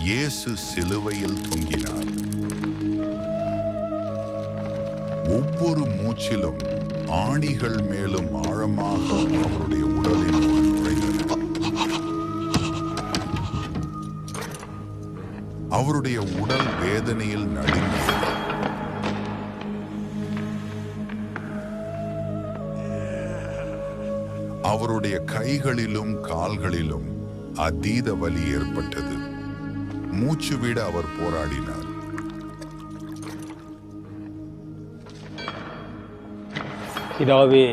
இயேசு சிலுவையில் தொங்கினார். ஒவ்வொரு மூச்சிலும் ஆணிகள் மேலும் ஆழமாக அவருடைய உடலில் நுழைந்தன. அவருடைய உடல் வேதனையில் நடுங்கியது. அவருடைய கைகளிலும் கால்களிலும் அதீத வலி ஏற்பட்டது. மூச்சு விட அவர் போராடினார். பிதாவே,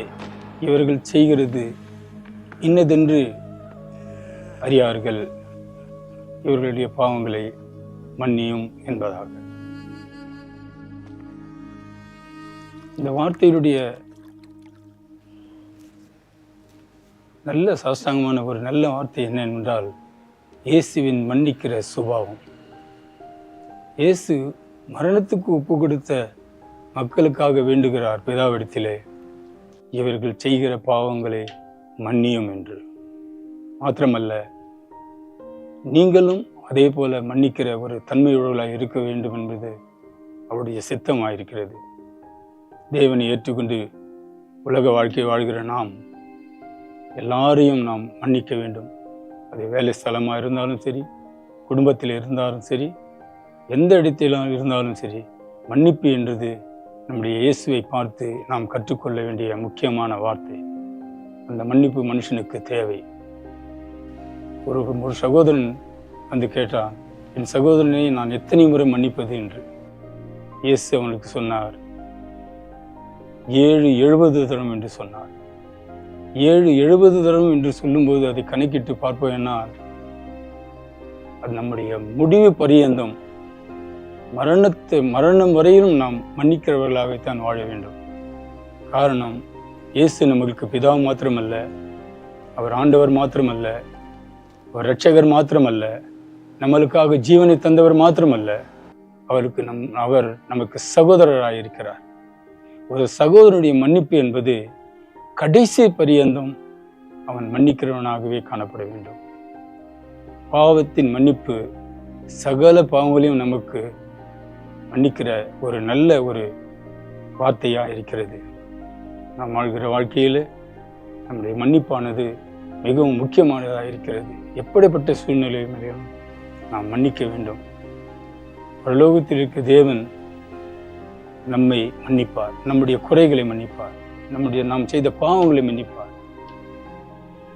இவர்கள் செய்கிறது இன்னதென்று அறியார்கள், இவர்களுடைய பாவங்களை மன்னியும் என்பதாக. இந்த வார்த்தையினுடைய நல்ல சாஸ்தாங்கமான ஒரு நல்ல வார்த்தை என்னவென்றால், இயேசுவின் மன்னிக்கிற சுபாவம். இயேசு மரணத்துக்கு ஒப்பு கொடுத்த மக்களுக்காக வேண்டுகிறார் பிதாவிடத்திலே, இவர்கள் செய்கிற பாவங்களை மன்னியும் என்று. மாத்திரமல்ல, நீங்களும் அதே போல மன்னிக்கிற ஒரு தன்மையுள்ளவர்களாக இருக்க வேண்டும் என்பது அவருடைய சித்தமாயிருக்கிறது. தேவனை ஏற்றுக்கொண்டு உலக வாழ்க்கை வாழ்கிற நாம் எல்லாரையும் நாம் மன்னிக்க வேண்டும். அது வேலை ஸ்தலமாக இருந்தாலும் சரி, குடும்பத்தில் இருந்தாலும் சரி, எந்த இடத்திலும் இருந்தாலும் சரி, மன்னிப்பு என்றது நம்முடைய இயேசுவை பார்த்து நாம் கற்றுக்கொள்ள வேண்டிய முக்கியமான வார்த்தை. அந்த மன்னிப்பு மனுஷனுக்கு தேவை. ஒரு சகோதரன் வந்து கேட்டான், என் சகோதரனை நான் எத்தனை முறை மன்னிப்பது என்று. இயேசு அவனுக்கு சொன்னார், 770 தரம் என்று சொன்னார். 770 தரம் என்று சொல்லும்போது அதை கணக்கிட்டு பார்ப்போம். என்னால் அது நம்முடைய முடிவு பரியந்தம் மரணம் வரையிலும் நாம் மன்னிக்கிறவர்களாகத்தான் வாழ வேண்டும். காரணம், இயேசு நம்மளுக்கு பிதா மாத்திரமல்ல, அவர் ஆண்டவர் மாத்திரமல்ல, அவர் இரட்சகர் மாத்திரமல்ல, நம்மளுக்காக ஜீவனை தந்தவர் மாத்திரமல்ல, அவர் நமக்கு சகோதரராக இருக்கிறார். ஒரு சகோதரனுடைய மன்னிப்பு என்பது கடைசி பரியந்தம் அவன் மன்னிக்கிறவனாகவே காணப்பட வேண்டும். பாவத்தின் மன்னிப்பு சகல பாவங்களையும் நமக்கு மன்னிக்கிற ஒரு நல்ல ஒரு வார்த்தையாக இருக்கிறது. நாம் வாழ்கிற வாழ்க்கையில் நம்முடைய மன்னிப்பானது மிகவும் முக்கியமானதாக இருக்கிறது. எப்படிப்பட்ட சூழ்நிலையிலும் நாம் மன்னிக்க வேண்டும். பரலோகத்தில் இருக்க தேவன் நம்மை மன்னிப்பார், நம்முடைய குறைகளை மன்னிப்பார், நாம் செய்த பாவங்களை மன்னிப்பார்.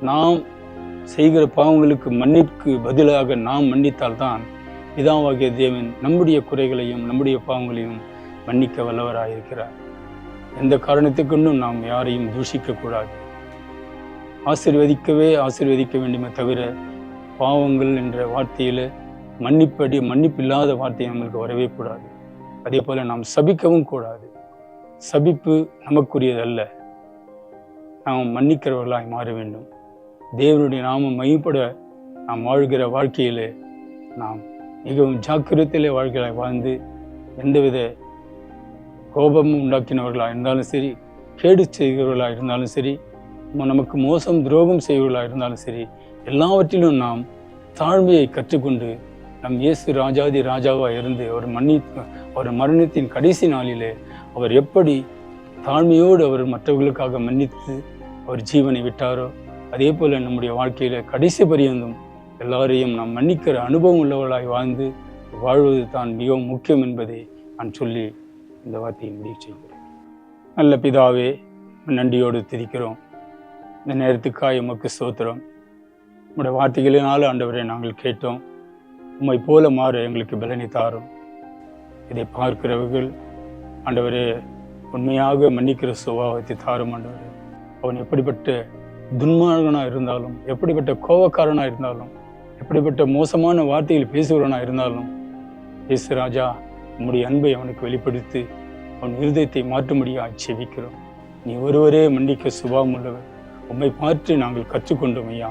நாம் செய்கிற பாவங்களுக்கு மன்னிப்புக்கு பதிலாக நாம் மன்னித்தால்தான் பிதாவாகிய தேவன் நம்முடைய குறைகளையும் நம்முடைய பாவங்களையும் மன்னிக்க வல்லவராயிருக்கிறார். எந்த காரணத்துக்கொண்டும் நாம் யாரையும் தூஷிக்கக்கூடாது. ஆசீர்வதிக்க வேண்டுமே தவிர பாவங்கள் என்ற வார்த்தையில் மன்னிப்பில்லாத வார்த்தை நம்மளுக்கு வரவே கூடாது. அதே போல நாம் சபிக்கவும் கூடாது. சபிப்பு நமக்குரியதல்ல. நாம் மன்னிக்கிறவர்களாய் மாற வேண்டும். தேவனுடைய நாமம் மையப்பட நாம் வாழ்கிற வாழ்க்கையிலே நாம் மிகவும் ஜாக்கிரதையிலே வாழ்க்கையாய் வாழ்ந்து எந்தவித கோபமும் உண்டாக்கினவர்களாக இருந்தாலும் சரி, கேடு செய்கிறவர்களாக இருந்தாலும் சரி, நமக்கு மோசம் துரோகம் செய்வர்களாக இருந்தாலும் சரி, எல்லாவற்றிலும் நாம் தாழ்மையை கற்றுக்கொண்டு நம் இயேசு ராஜாதி ராஜாவாக இருந்து அவர் மரணத்தின் கடைசி நாளிலே அவர் எப்படி தாழ்மையோடு அவர் மற்றவர்களுக்காக மன்னித்து அவர் ஜீவனை விட்டாரோ, அதே போல நம்முடைய வாழ்க்கையில கடைசி பரியந்தும் எல்லாரையும் நாம் மன்னிக்கிற அனுபவம் உள்ளவர்களாய் வாழ்வது தான் மிகவும் முக்கியம் என்பதை நான் சொல்லி இந்த வார்த்தையை முடிவு செய்கிறேன். நல்ல பிதாவே, நன்றியோடு துதிக்கிறோம். இந்த நேரத்துக்காக உமக்கு ஸ்தோத்திரம். உம்முடைய வார்த்தைகளினால ஆண்டவரை நாங்கள் கேட்டோம். உம்மை போல மாற எங்களுக்கு பலனை தாரும். இதை பார்க்கிறவர்கள் ஆண்டவரே உண்மையாக மன்னிக்கிற சுபாவத்தை தாரும். ஆண்டவரே, அவன் எப்படிப்பட்ட துன்மார்கனாக இருந்தாலும், எப்படிப்பட்ட கோபக்காரனாக இருந்தாலும், எப்படிப்பட்ட மோசமான வார்த்தையில் பேசுகிறவனாக இருந்தாலும், இயேசு ராஜா உம்முடைய அன்பை அவனுக்கு வெளிப்படுத்தி அவன் இருதயத்தை மாற்றும்படியாக செபிக்கிறோம். நீ ஒருவரே மன்னிக்க சுபாவம் உள்ளவர். உம்மை பார்த்து நாங்கள் கற்றுக்கொண்டோம் ஐயா.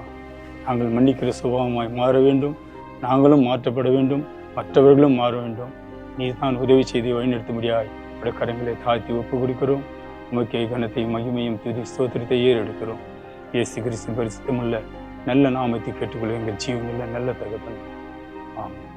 நாங்கள் மன்னிக்கிற சுபாவமாய் மாற வேண்டும். நாங்களும் மாற்றப்பட வேண்டும், மற்றவர்களும் மாற வேண்டும். நீ தான் உதவி செய்து வழிநடத்தும்படியாய் கரங்களை தாழ்த்தி ஒப்பு கொடுக்கிறோம். உமக்கே கனத்தையும் மகிமையும் துதி ஸ்தோத்திரத்தை ஏறெடுக்கிறோம். இயேசு கிறிஸ்து பரிசுத்தமுள்ள நல்ல நாமத்தை கேட்டுக்கொள்ள எங்கள் ஜீவனில் நல்ல தகப்பன். ஆமென்.